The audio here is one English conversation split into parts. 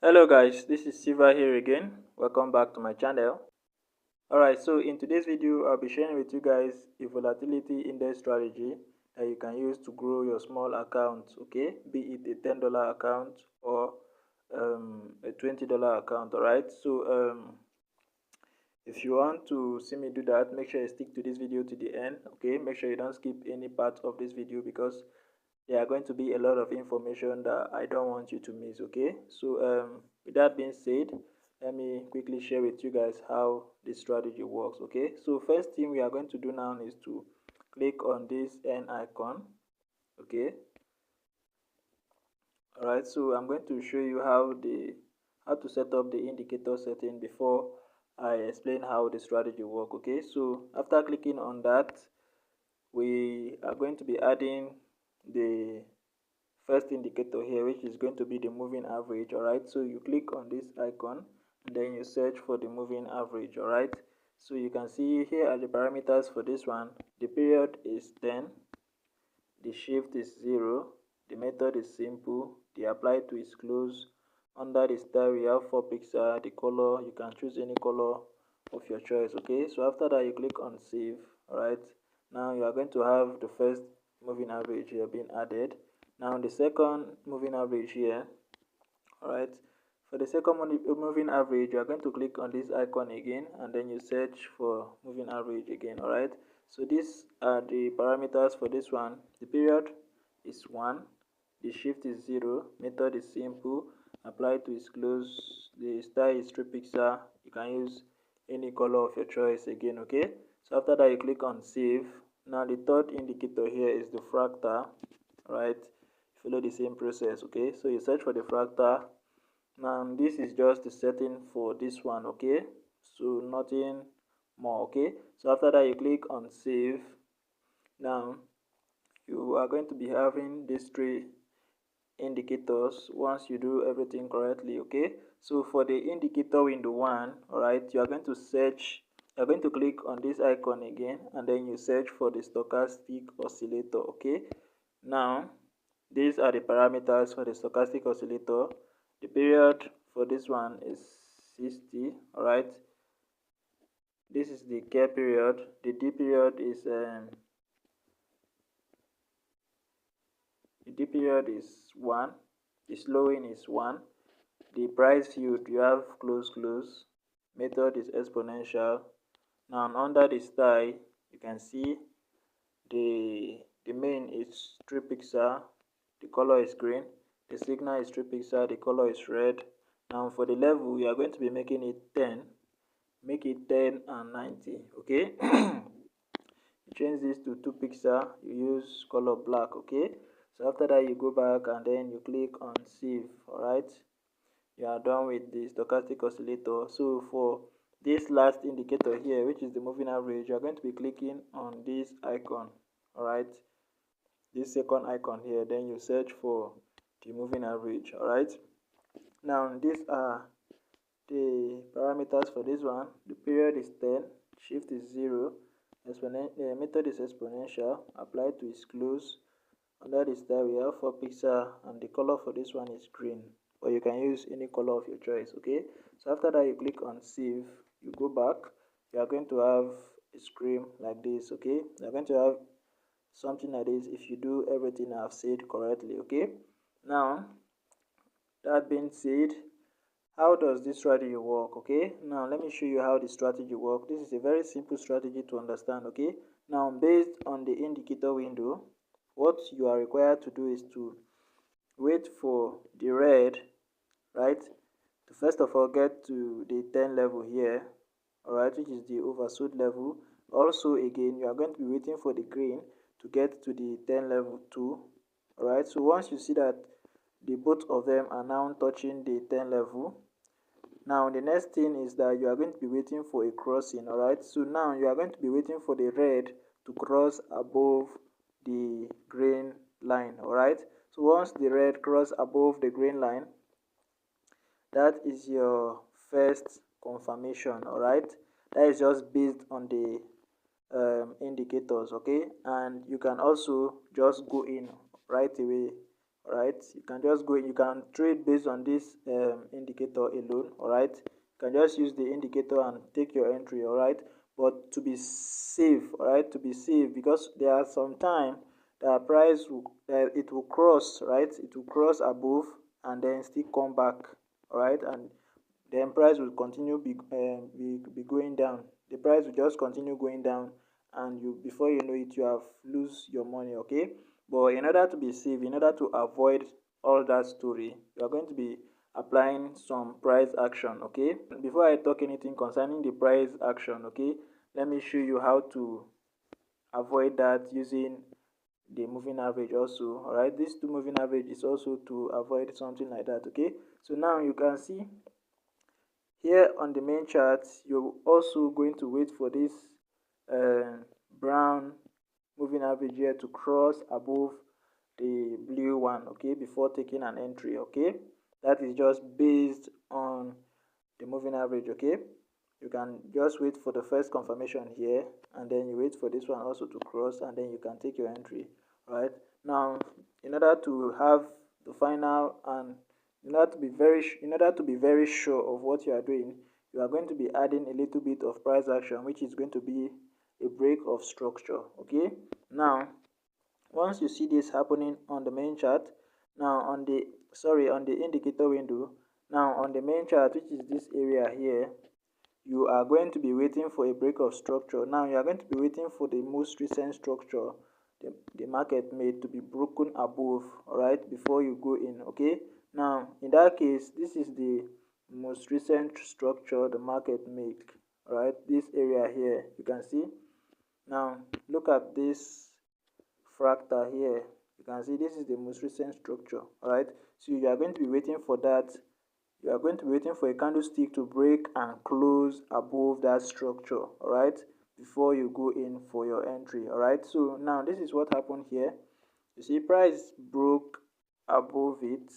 Hello guys, this is Siva here again. Welcome back to my channel. Alright, so in today's video I'll be sharing with you guys a volatility index strategy that you can use to grow your small account, okay? Be it a $10 account or a $20 account. Alright, so if you want to see me do that, make sure you stick to this video to the end, okay? Make sure you don't skip any part of this video because there are going to be a lot of information that I don't want you to miss, okay? So with that being said, let me quickly share with you guys how this strategy works, okay? So first thing we are going to do now is to click on this N icon, okay? All right, so I'm going to show you how to set up the indicator setting before I explain how the strategy work, okay? So after clicking on that, we are going to be adding the first indicator here, which is going to be the moving average. All right, so you click on this icon and then you search for the moving average. All right, so you can see here are the parameters for this one. The period is 10, the shift is 0, the method is simple, the apply to is close. Under the style we have 4 pixels. The color, you can choose any color of your choice, okay? So after that you click on save. All right, now you are going to have the first moving average here being added. Now the second moving average here, all right, for the second moving average you are going to click on this icon again and then you search for moving average again. All right, so these are the parameters for this one. The period is 1, the shift is 0, method is simple, apply to is close, the style is 3 pixel. You can use any color of your choice again, okay? So after that you click on save. Now the third indicator here is the fractal. Right, follow the same process, okay? So you search for the fractal. Now this is just the setting for this one, okay? So nothing more, okay? So after that you click on save. Now you are going to be having these 3 indicators once you do everything correctly, okay? So for the indicator window 1, all right, you are going to search, you are going to click on this icon again and then you search for the stochastic oscillator, okay? Now these are the parameters for the stochastic oscillator. The period for this one is 60, all right? This is the care period. The D period is the D period is 1, the slowing is 1, the price field you have close, method is exponential. Now under the style you can see the main is 3 pixel, the color is green, the signal is 3 pixel, the color is red. Now for the level we are going to be making it 10, make it 10 and 90, okay? You change this to 2 pixel, you use color black, okay? So after that you go back and then you click on save. All right, you are done with the stochastic oscillator. So for this last indicator here, which is the moving average, you are going to be clicking on this icon. All right, this second icon here, then you search for the moving average. All right, now these are the parameters for this one. The period is 10, shift is 0, method is exponential, apply to is close. Under the style we have 4 pixel and the color for this one is green, or you can use any color of your choice, okay? So after that you click on save, you go back, you are going to have a screen like this, okay? You are going to have something like this if you do everything I've said correctly, okay? Now that being said, how does this strategy work? Okay, now let me show you how the strategy works. This is a very simple strategy to understand, okay? Now based on the indicator window, what you are required to do is to wait for the red, right, to first of all get to the 10 level here, all right, which is the oversold level. Also again you are going to be waiting for the green to get to the 10 level too. All right, so once you see that the both of them are now touching the 10 level, now the next thing is that you are going to be waiting for a crossing. All right, so now you are going to be waiting for the red to cross above the green line. All right, so once the red cross above the green line, that is your first confirmation. All right, that is just based on the indicators, okay? And you can also just go in right away All right, you can just go in, you can trade based on this indicator alone. All right, you can just use the indicator and take your entry. All right, but to be safe, all right, to be safe, because there are some time the price will it will cross, right, it will cross above and then still come back. All right, and then price will continue be going down. The price will just continue going down, and you, before you know it, you have lose your money. Okay, but in order to be safe, in order to avoid all that story, you are going to be applying some price action. Okay, before I talk anything concerning the price action, okay, let me show you how to avoid that using the moving average also. All right, this two moving average is also to avoid something like that. Okay, so now you can see here on the main chart, you're also going to wait for this brown moving average here to cross above the blue one, okay, before taking an entry. Okay, that is just based on the moving average. Okay, you can just wait for the first confirmation here, and then you wait for this one also to cross, and then you can take your entry. Right now, in order to have the final, and in order to be very sure of what you are doing, you are going to be adding a little bit of price action, which is going to be a break of structure. Okay, now once you see this happening on the main chart, now on the indicator window, now on the main chart, which is this area here, you are going to be waiting for a break of structure. Now you are going to be waiting for the most recent structure the market made to be broken above, all right, before you go in. Okay, now in that case, this is the most recent structure the market made. All right, this area here, you can see. Now look at this fractal here, you can see this is the most recent structure. All right, so you are going to be waiting for that. You are going to be waiting for a candlestick to break and close above that structure, all right, before you go in for your entry. All right, so now this is what happened here. You see price broke above it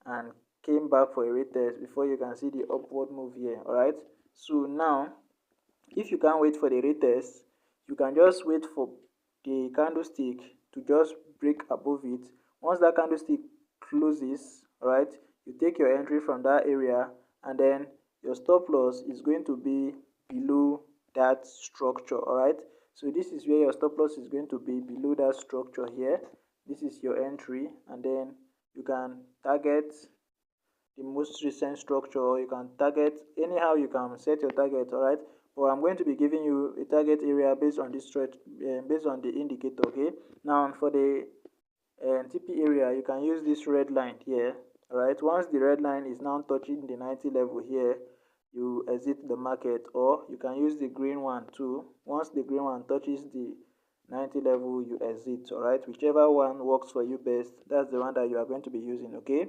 and came back for a retest before you can see the upward move here. All right, so now if you can't wait for the retest, you can just wait for the candlestick to just break above it. Once that candlestick closes, all right, you take your entry from that area, and then your stop loss is going to be below that structure. All right, so this is where your stop loss is going to be, below that structure here. This is your entry, and then you can target the most recent structure, or you can target anyhow, you can set your target. All right, but I'm going to be giving you a target area based on this stretch, based on the indicator. Okay, now for the TP area, you can use this red line here. All right, once the red line is now touching the 90 level here, you exit the market, or you can use the green one too. Once the green one touches the 90 level, you exit. All right, whichever one works for you best, that's the one that you are going to be using. Okay,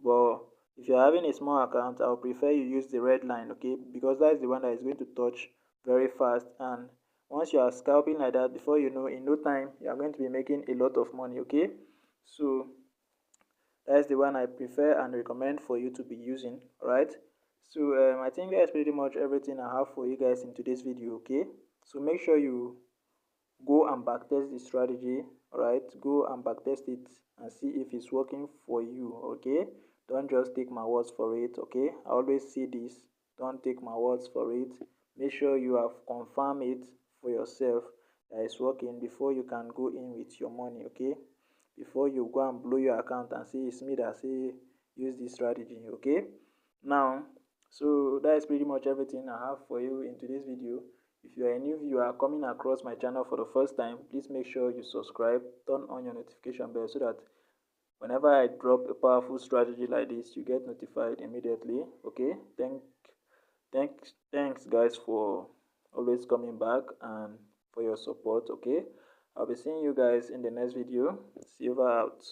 but if you're having a small account, I'll prefer you use the red line. Okay, because that's the one that is going to touch very fast, and once you are scalping like that, before you know, in no time you are going to be making a lot of money. Okay, so that's the one I prefer and recommend for you to be using. All right, so I think that's pretty much everything I have for you guys in today's video. Okay, so make sure you go and backtest the strategy. All right, go and backtest it and see if it's working for you. Okay, don't just take my words for it. Okay, I always say this, don't take my words for it. Make sure you have confirmed it for yourself that it's working before you can go in with your money. Okay, before you go and blow your account and say it's me that say use this strategy. Okay, now, so that is pretty much everything I have for you in today's video. If you are a new viewer coming across my channel for the first time, please make sure you subscribe, turn on your notification bell, so that whenever I drop a powerful strategy like this, you get notified immediately. Okay, thanks guys for always coming back and for your support. Okay, I'll be seeing you guys in the next video. See you out.